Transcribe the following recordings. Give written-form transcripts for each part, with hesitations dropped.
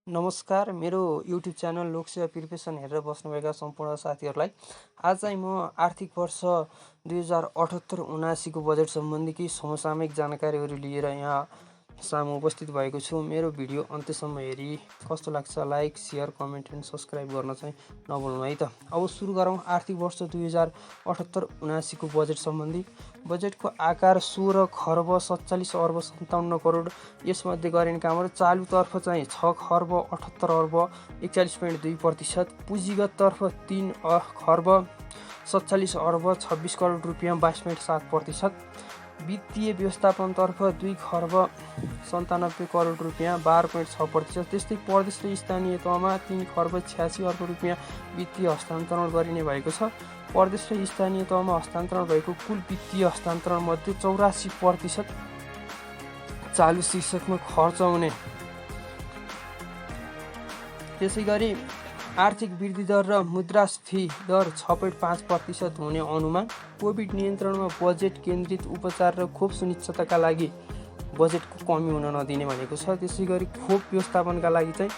नमस्कार, मेरो YouTube channel Lok Sewa preparation हेरेर बस्नुभएका सम्पूर्ण साथीहरूलाई आज चाहिँ म आर्थिक वर्ष 2078-79 को बजेट सम्बन्धी केही समसामयिक जानकारीहरू लिएर यहाँ सामु उपस्थित भएको छु। मेरो भिडियो अन्त्यसम्म हेरी कस्तो लाग्छ like, share, comment and subscribe गर्न चाहिँ नभुल्नु है त। अब सुरु गरौँ आर्थिक वर्ष 2078-79 को बजेट सम्बन्धी। बजेटको आकार 16 खर्ब 47 अर्ब 57 करोड। यसमध्ये गरिने कामहरू चालुतर्फ चाहिँ 6 खर्ब 78 अर्ब 41.2%, पुँजीगततर्फ 3 खर्ब 47 अर्ब 26 करोड रुपियाँ 22.7%, वित्तीय व्यवस्थापनतर्फ 2 खर्ब 97 करोड रुपियाँ 12.6%। त्यस्तै प्रदेश र स्थानीय तहमा 3 खर्ब 86 अर्ब रुपियाँ वित्तीय हस्तान्तरण गरिने भएको छ। प्रदेश र स्थानीय तहमा हस्तान्तरण भएको कुल वित्तीय हस्तान्तरण मध्ये 84% चालु शीर्षकमा खर्च हुने। त्यसैगरी आर्थिक वृद्धि दर र मुद्रास्फीति दर 6.5% हुने अनुमान। कोभिड नियन्त्रणमा बजेट केन्द्रित उपचार र खोप सुनिश्चितताका लागि बजेटको कमी हुन नदिने भनेको छ। त्यसैगरी खोप व्यवस्थापनका लागि चाहिँ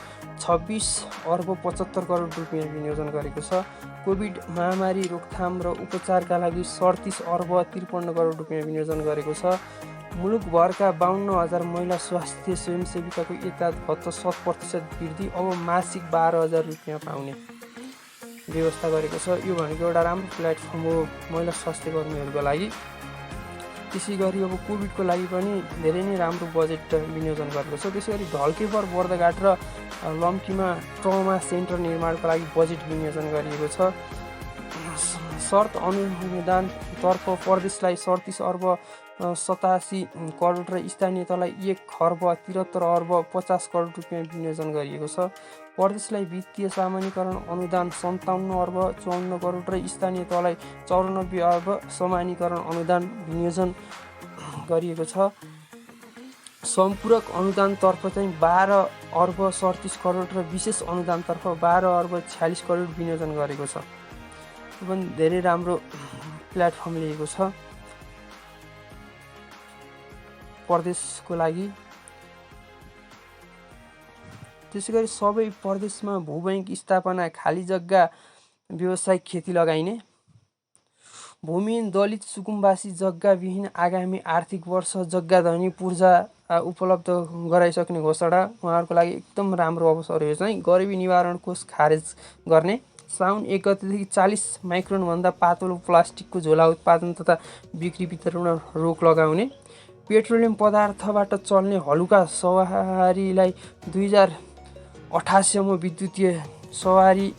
26 अर्ब 75 करोड रुपियाँ विनियोजन गरेको छ। कोभिड महामारी रोकथाम र उपचारका लागि 37 अर्ब 53 करोड रुपियाँ विनियोजन गरेको छ। मुलुकभरका 52,000 महिला स्वास्थ्य स्वयंसेविकाको यता भत्ता 7% वृद्धि, अब मासिक 12,000 रुपियाँ पाउने व्यवस्था गरेको छ। यो भनेको एउटा राम्रो प्लेटफर्म हो महिला स्वास्थ्य कर्मीहरूको लागि। त्यसै गरी अब कोभिडको लागि पनि धेरै नै राम्रो बजेट विनियोजन गरेको छ। त्यसै गरी ढल्केबर बर्दघाट र लम्कीमा ट्रमा सेन्टर निर्माणको लागि बजेट विनियोजन गरिएको छ। शर्त अनुदानतर्फ प्रदेशलाई 37 अर्ब 87 करोड र स्थानीय तहलाई 1 खर्ब 73 अर्ब 50 करोड रुपियाँ विनियोजन गरिएको छ। प्रदेशलाई वित्तीय सामान्यीकरण अनुदान 57 अर्ब 54 करोड र स्थानीय तहलाई 94 अर्ब सामान्यीकरण अनुदान विनियोजन गरिएको छ। सम्पूरक अनुदानतर्फ चाहिँ 12 अर्ब 37 करोड र विशेष अनुदानतर्फ 12 अर्ब 46 करोड विनियोजन गरेको छ। यो पनि धेरै राम्रो प्लेटफर्म लिएको छ प्रदेशको लागि। त्यसैगरी सबै प्रदेशमा भूबैंक स्थापना, खाली जग्गा व्यावसायिक खेती लगाइने। भूमिहीन दलित सुकुम्बासी जग्गाविहीन आगामी आर्थिक वर्ष जग्गा धनी पूर्जा उपलब्ध गराइसक्ने घोषणा। उहाँहरूको लागि एकदम राम्रो अवसर हो। चाहिँ गरिबी निवारण कोष खारेज गर्ने। साउन 1 गतेदेखि 40 माइक्रोनभन्दा पातलो प्लास्टिकको झोला उत्पादन तथा बिक्री वितरण रोक लगाउने। पेट्रोलियम पदार्थबाट चल्ने हलुका सवारीलाई 2028 विद्युतीय सवारी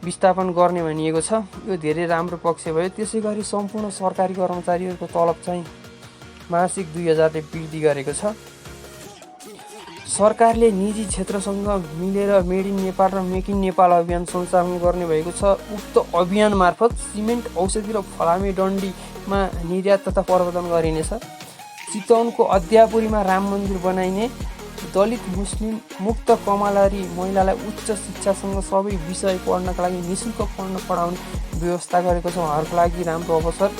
विस्थापन गर्ने भनिएको छ। यो धेरै राम्रो पक्ष भयो। त्यसै गरी सम्पूर्ण सरकारी कर्मचारीहरूको तलब चाहिँ मासिक 2000 वृद्धि गरेको छ। सरकारले निजी क्षेत्रसँग मिलेर मेड इन नेपाल र मेक इन नेपाल अभियान सञ्चालन गर्ने भएको छ। उक्त अभियान मार्फत सिमेन्ट, औषधि र फलामे डन्डीमा निर्यात तथा प्रवर्धन गरिनेछ। चितवनको अद्यापुरीमा राम मन्दिर बनाइने। दलित मुस्लिम मुक्त कमलरी महिलालाई उच्च शिक्षासँग सबै विषय पढ्नका लागि निःशुल्क पढाउने व्यवस्था गरेको छ। उहाँहरूको लागि राम्रो अवसर।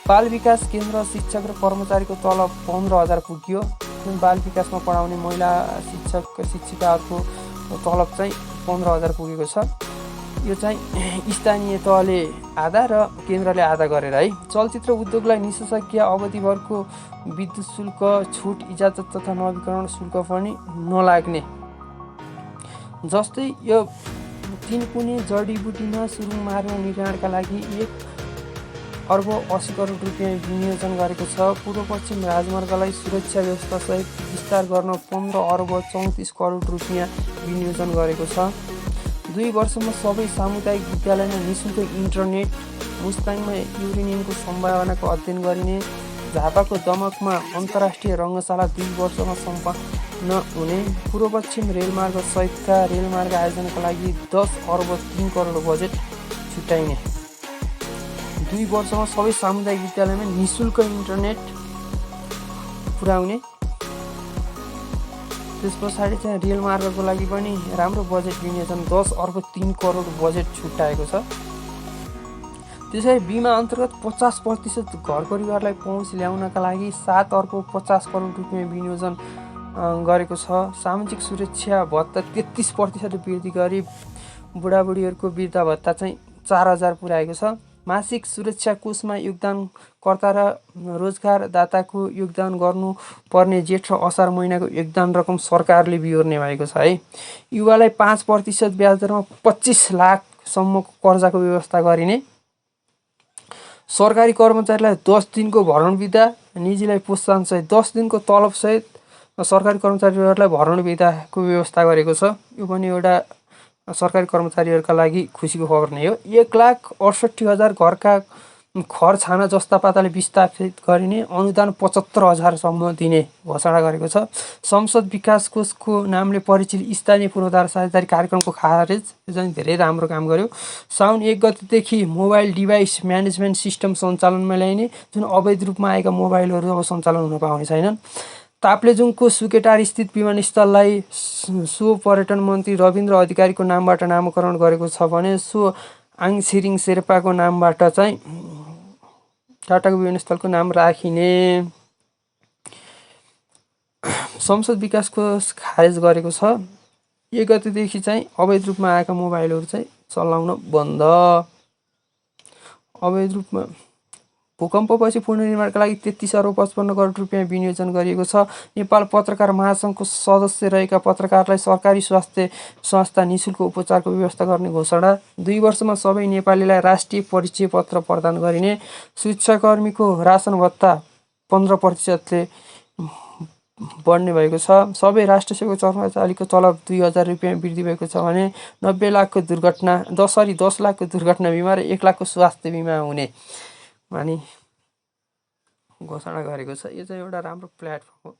बाल विकास केन्द्र शिक्षक र कर्मचारीको तलब 15,000 पुग्यो। बाल विकासमा पढाउने महिला शिक्षक शिक्षिकाहरूको तलब चाहिँ 15,000 पुगेको छ। यो चाहिँ स्थानीय तहले आधा र केन्द्रले आधा गरेर है। चलचित्र उद्योगलाई निषेधाज्ञा अवधिभरको विद्युत शुल्क छुट, इजाजत तथा नवीकरण शुल्क पनि नलाग्ने। जस्तै यो 3 कुने जडीबुटीमा सुरुङ मार्ग निर्माणका लागि 1 अर्ब 80 करोड रुपियाँ विनियोजन गरेको छ। पूर्व पश्चिम राजमार्गलाई सुरक्षा व्यवस्थासहित विस्तार गर्न 15 अर्ब 34 करोड रुपियाँ विनियोजन गरेको छ। 2 वर्षमा सबै सामुदायिक विद्यालयमा निःशुल्क इन्टरनेट। मुस्ताङमा युरेनियमको सम्भावनाको अध्ययन गरिने। झापाको दमकमा अन्तर्राष्ट्रिय रङ्गशाला 2 वर्षमा सम्पन्न हुने। पूर्व पश्चिम रेलमार्ग सहितका रेलमार्ग आयोजनाका लागि 10 अर्ब 3 करोड बजेट छुट्याइने। 2 वर्षमा सबै सामुदायिक विद्यालयमा निःशुल्क इन्टरनेट पुर्याउने। त्यस पछाडि चाहिँ रेलमार्गको लागि पनि राम्रो बजेट विनियोजन 10 अर्ब 3 करोड बजेट छुट्याएको छ। त्यसैले बिमा अन्तर्गत 50% घर परिवारलाई पहुँच ल्याउनका लागि 7 अर्ब 50 करोड रुपियाँ विनियोजन गरेको छ। सामाजिक सुरक्षा भत्ता 33% वृद्धि गरी बुढाबुढीहरूको वृद्ध भत्ता चाहिँ 4000 पुर्याएको छ। मासिक सुरक्षा कोषमा योगदानकर्ता र रोजगारदाताको योगदान गर्नुपर्ने जेठ र असार महिनाको योगदान रकम सरकारले बिहोर्ने भएको छ है। युवालाई 5% ब्याज दरमा 25 लाखसम्मको कर्जाको व्यवस्था गरिने। सरकारी कर्मचारीलाई 10 दिनको भरण बिदा, निजीलाई प्रोत्साहन सहित 10 दिनको तलब सहित सरकारी कर्मचारीहरूलाई भरण बिदाको व्यवस्था गरेको छ। यो पनि एउटा सरकारी कर्मचारीहरूका लागि खुसीको खबर नै हो। 1,68,000 घरका घर छाना जस्ता पाताले विस्थापित गरिने, अनुदान 75,000सम्म दिने घोषणा गरेको छ। संसद विकास कोषको नामले परिचित स्थानीय पूर्वाधार साझेदारी कार्यक्रमको खारेज, यो चाहिँ धेरै राम्रो काम गर्यो। साउन 1 गतेदेखि मोबाइल डिभाइस म्यानेजमेन्ट सिस्टम सञ्चालनमा ल्याइने, जुन अवैध रूपमा आएका मोबाइलहरू अब सञ्चालन हुन पाउने छैनन्। ताप्लेजुङको सुकेटार स्थित विमानस्थललाई सो पर्यटन मन्त्री रविन्द्र अधिकारीको नामबाट नामकरण गरेको छ भने सो आङछिरिङ शेर्पाको नामबाट चाहिँ टाटाको विमानस्थलको नाम राखिने। संसद विकास कोष खारेज गरेको छ। 1 गतेदेखि चाहिँ अवैध रूपमा आएका मोबाइलहरू चाहिँ चलाउन बन्द। अवैध रूपमा भूकम्पपछि पुनर्निर्माणका लागि 33 अर्ब 55 करोड रुपियाँ विनियोजन गरिएको छ। नेपाल पत्रकार महासङ्घको सदस्य रहेका पत्रकारलाई सरकारी स्वास्थ्य संस्था निःशुल्क उपचारको व्यवस्था गर्ने घोषणा। 2 वर्षमा सबै नेपालीलाई राष्ट्रिय परिचय पत्र प्रदान गरिने। शिक्षाकर्मीको रासन भत्ता 15%ले बढ्ने भएको छ। सबै राष्ट्र सेवक कर्मचारीको तलब 2000 रुपियाँ वृद्धि भएको छ भने 10 लाखको दुर्घटना बिमा र 1 लाखको स्वास्थ्य बिमा हुने भनी घोषणा गरेको छ। यो चाहिँ एउटा राम्रो प्लेटफर्म हो।